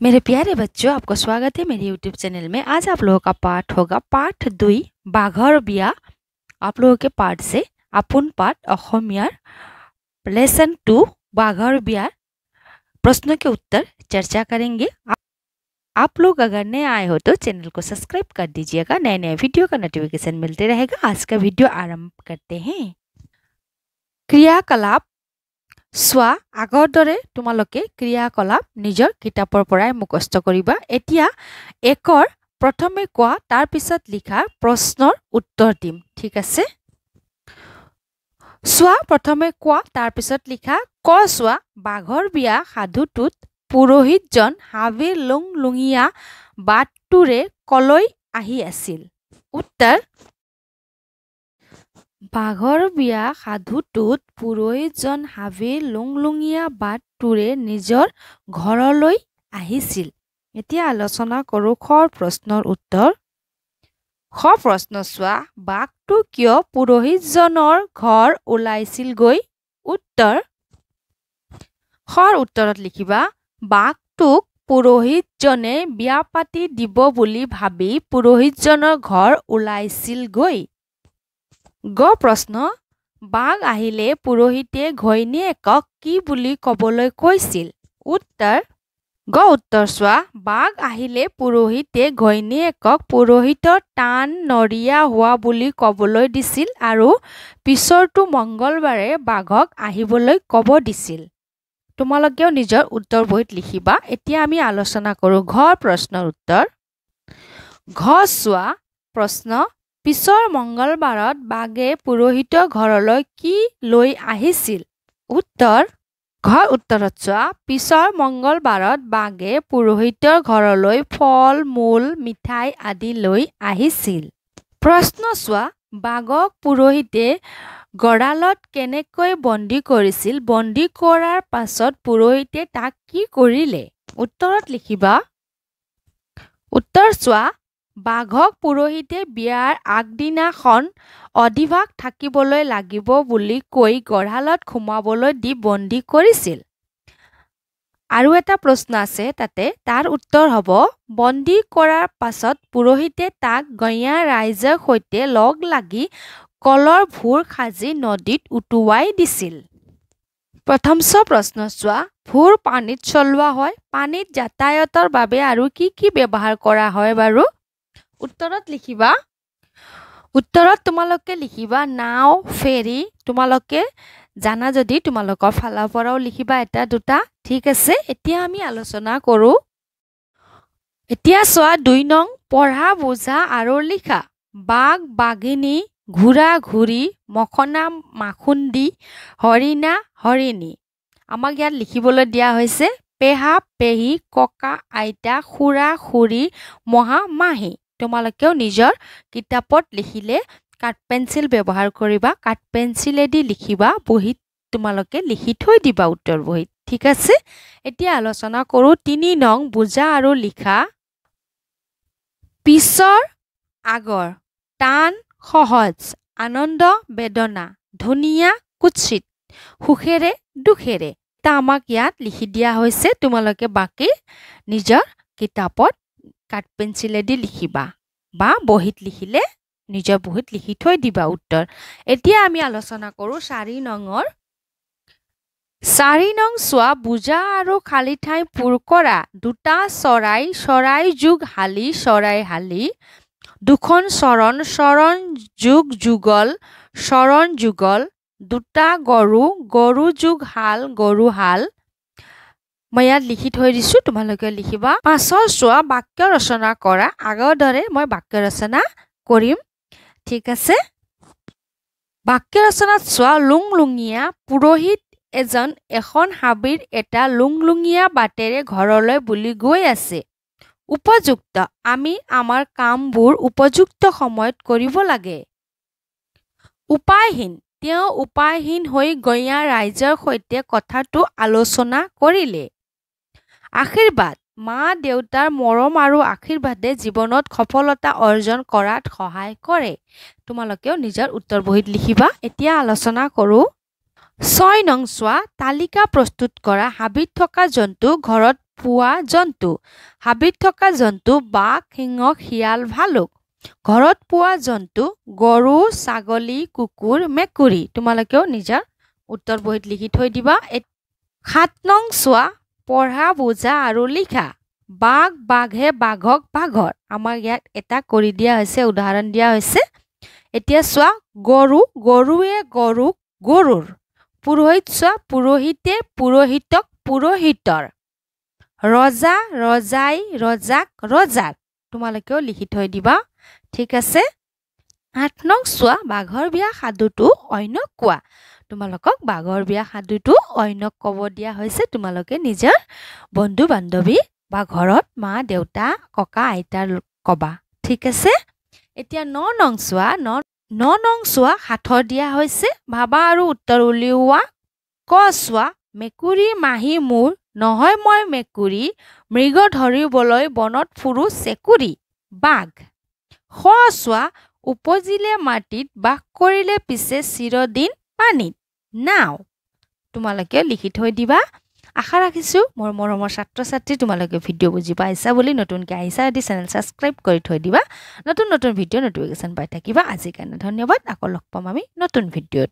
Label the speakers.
Speaker 1: मेरे प्यारे बच्चों, आपका स्वागत है मेरे YouTube चैनल में। आज आप लोगों का पाठ होगा पाठ 2 बाघर बिया। आप लोगों के पाठ से अपुन पाठ अहोमियार लेसन 2 बाघर बिया प्रश्नों के उत्तर चर्चा करेंगे। आप लोग अगर नए आए हो तो चैनल को सब्सक्राइब कर दीजिएगा, नए नए वीडियो का नोटिफिकेशन मिलते रहेगा। आज का वीडियो आरंभ करते हैं। क्रियाकलाप চোৱা আগৰ দৰে তোমালোকে ক্ৰিয়াকলাপ নিজৰ কিতাপৰ পৰাই মুখস্থ কৰিবা। এতিয়া একৰ প্ৰথমে কোৱা তাৰ পিছত লিখা প্ৰশ্নৰ উত্তৰ দিম, ঠিক আছে? চোৱা প্ৰথমে কোৱা তাৰ পিছত লিখা ক চোৱা বাঘৰ বিয়া সাধুটোত পুৰোহিতজন হাবিৰ লুংলুঙীয়া বাটটোৰে কলৈ আহি আছিল? উত্তৰ বাঘৰ বিয়া সাধুটোত পুৰোহিতজন হাবিৰ লুংলুঙীয়া বাটটোৰে নিজৰ ঘৰলৈ আহিছিল। এতিয়া আলোচনা কৰোঁ খৰ প্ৰশ্নৰ উত্তৰ। খ প্ৰশ্ন চোৱা বাঘটো কিয় পুৰোহিতজনৰ ঘৰ ওলাইছিলগৈ? উত্তৰ খৰ উত্তৰত লিখিবা বাঘটোক পুৰোহিতজনে বিয়া পাতি দিব বুলি ভাবি পুৰোহিতজনৰ ঘৰ ওলাইছিলগৈ। গ প্ৰশ্ন বাঘ আহিলে পুৰোহিতে ঘৈণীয়েকক কি বুলি ক'বলৈ কৈছিল? উত্তৰ গ উত্তৰ চোৱা বাঘ আহিলে পুৰোহিতে ঘৈণীয়েকক পুৰোহিতৰ টান নৰিয়া হোৱা বুলি ক'বলৈ দিছিল আৰু পিছৰটো মংগলবাৰে বাঘক আহিবলৈ ক'ব দিছিল। তোমালোকেও নিজৰ উত্তৰ বহীত লিখিবা। এতিয়া আমি আলোচনা কৰোঁ ঘ প্ৰশ্নৰ উত্তৰ। ঘ চোৱা প্ৰশ্ন পিছৰ মংগলবাৰত বাঘে পুৰোহিতৰ ঘৰলৈ কি লৈ আহিছিল? উত্তৰ ঘ উত্তৰত চোৱা পিছৰ মংগলবাৰত বাঘে পুৰোহিতৰ ঘৰলৈ ফল মূল মিঠাই আদি লৈ আহিছিল। প্ৰশ্ন চোৱা বাঘক পুৰোহিতে গঁড়ালত কেনেকৈ বন্দী কৰিছিল? বন্দী কৰাৰ পাছত পুৰোহিতে তাক কি কৰিলে? উত্তৰত লিখিবা উত্তৰ চোৱা বাঘক পুৰোহিতে বিয়াৰ আগদিনাখন অধিভাগ থাকিবলৈ লাগিব বুলি কৈ গঁড়ালত সোমাবলৈ দি বন্দী কৰিছিল। আৰু এটা প্ৰশ্ন আছে তাতে, তাৰ উত্তৰ হ'ব বন্দী কৰাৰ পাছত পুৰোহিতে তাক গঞা ৰাইজৰ সৈতে লগ লাগি কলৰ ভূৰ সাজি নদীত উটুৱাই দিছিল। প্ৰথম প্ৰশ্ন চোৱা ভূৰ পানীত চলোৱা হয়। পানীত যাতায়াতৰ বাবে আৰু কি কি ব্যৱহাৰ কৰা হয় বাৰু? উত্তৰত লিখিবা উত্তৰত তোমালোকে লিখিবা নাও ফেৰী। তোমালোকে জানা যদি তোমালোকৰ ফালৰ পৰাও লিখিবা এটা দুটা, ঠিক আছে? এতিয়া আমি আলোচনা কৰোঁ। এতিয়া চোৱা 2 নং পঢ়া বুজা আৰু লিখা বাঘ বাঘিনী ঘোঁৰা ঘূৰি মখনা মাখুন্দি হৰিণা হৰিণী। আমাক ইয়াত লিখিবলৈ দিয়া হৈছে পেহা পেহী ককা আইতা খুৰা খুৰী মহা মাহী। তোমালোকেও নিজৰ কিতাপত লিখিলে কাঠ পেঞ্চিল ব্যৱহাৰ কৰিবা, কাঠ পেঞ্চিলেদি লিখিবা, বহীত তোমালোকে লিখি থৈ দিবা উত্তৰ বহীত, ঠিক আছে? এতিয়া আলোচনা কৰোঁ 3 নং বুজা আৰু লিখা পিছৰ আগৰ টান সহজ আনন্দ বেদনা ধুনীয়া কুৎসিত সুখেৰে দুখেৰে। তা আমাক ইয়াত লিখি দিয়া হৈছে, তোমালোকে বাকী নিজৰ কিতাপত কাঠ পেঞ্চিলেদি লিখিবা বা বহীত লিখিলে নিজৰ বহীত লিখি থৈ দিবা উত্তৰ। এতিয়া আমি আলোচনা কৰোঁ 4 নঙৰ 4 নং চোৱা বুজা আৰু খালী ঠাই পূৰ কৰা দুটা চৰাই চৰাই যোগ হালি চৰাই হালি দুখন চৰণ চৰণ যোগ যুগল চৰণ যুগল দুটা গৰু গৰু যোগ হাল গৰু হাল। মই ইয়াত লিখি থৈ দিছোঁ, তোমালোকে লিখিবা। 5 চোৱা বাক্য ৰচনা কৰা। আগৰ দৰে মই বাক্য ৰচনা কৰিম, ঠিক আছে? বাক্য ৰচনাত চোৱা লুংলুঙীয়া পুৰোহিত এজন এখন হাবিৰ এটা লুংলুঙীয়া বাটেৰে ঘৰলৈ বুলি গৈ আছে। উপযুক্ত আমি আমাৰ কামবোৰ উপযুক্ত সময়ত কৰিব লাগে। উপায়হীন তেওঁ উপায়হীন হৈ গঞা ৰাইজৰ সৈতে কথাটো আলোচনা কৰিলে। আশীৰ্বাদ মা দেউতাৰ মৰম আৰু আশীৰ্বাদে জীৱনত সফলতা অৰ্জন কৰাত সহায় কৰে। তোমালোকেও নিজৰ উত্তৰ বহীত লিখিবা। এতিয়া আলোচনা কৰোঁ 6 নং চোৱা তালিকা প্ৰস্তুত কৰা হাবিত থকা জন্তু ঘৰত পোৱা জন্তু হাবিত থকা জন্তু বাঘ সিংহ শিয়াল ভালুক ঘৰত পোৱা জন্তু গৰু ছাগলী কুকুৰ মেকুৰী তোমালোকেও নিজৰ উত্তৰ বহীত লিখি থৈ দিবা 7 নং চোৱা পঢ়া বুজা আৰু লিখা বাঘ বাঘে বাঘক বাঘৰ আমাৰ ইয়াত এটা কৰি দিয়া হৈছে উদাহৰণ দিয়া হৈছে এতিয়া চোৱা গৰু গৰুৱে গৰুক গৰুৰ পুৰোহিত চোৱা পুৰোহিতে পুৰোহিতক পুৰোহিতৰ ৰজা ৰজাই ৰজাক ৰজাৰ তোমালোকেও লিখি থৈ দিবা ঠিক আছে 8 নং চোৱা বাঘৰ বিয়া সাধুটো অন্যক কোৱা তোমালোকক বাঘৰ বিয়া সাধুটো অন্যক ক'ব দিয়া হৈছে তোমালোকে নিজৰ বন্ধু বান্ধৱী বা ঘৰত মা দেউতা ককা আইতাৰ কবা ঠিক আছে এতিয়া 9 নং চোৱা 9 নং চোৱা সাথৰ দিয়া হৈছে ভাবা আৰু উত্তৰ উলিওৱা ক চোৱা মেকুৰী মাহী মোৰ নহয় মই মেকুৰী মৃগ ধৰিবলৈ বনত ফুৰো চেকুৰী বাঘ খ চোৱা উপজিলে মাটিত বাস কৰিলে পিছে চিৰদিন পানীত নাও তোমালোকে লিখি থৈ দিবা আশা ৰাখিছোঁ মোৰ মৰমৰ ছাত্ৰ ছাত্ৰী তোমালোকে ভিডিঅ' বুজি পাইছা বুলি নতুনকৈ আহিছা যদি চেনেল ছাবস্ক্ৰাইব কৰি থৈ দিবা নতুন নতুন ভিডিঅ' নটিফিকেশ্যন পাই থাকিবা আজিৰ কাৰণে ধন্যবাদ আকৌ লগ পাম আমি নতুন ভিডিঅ'ত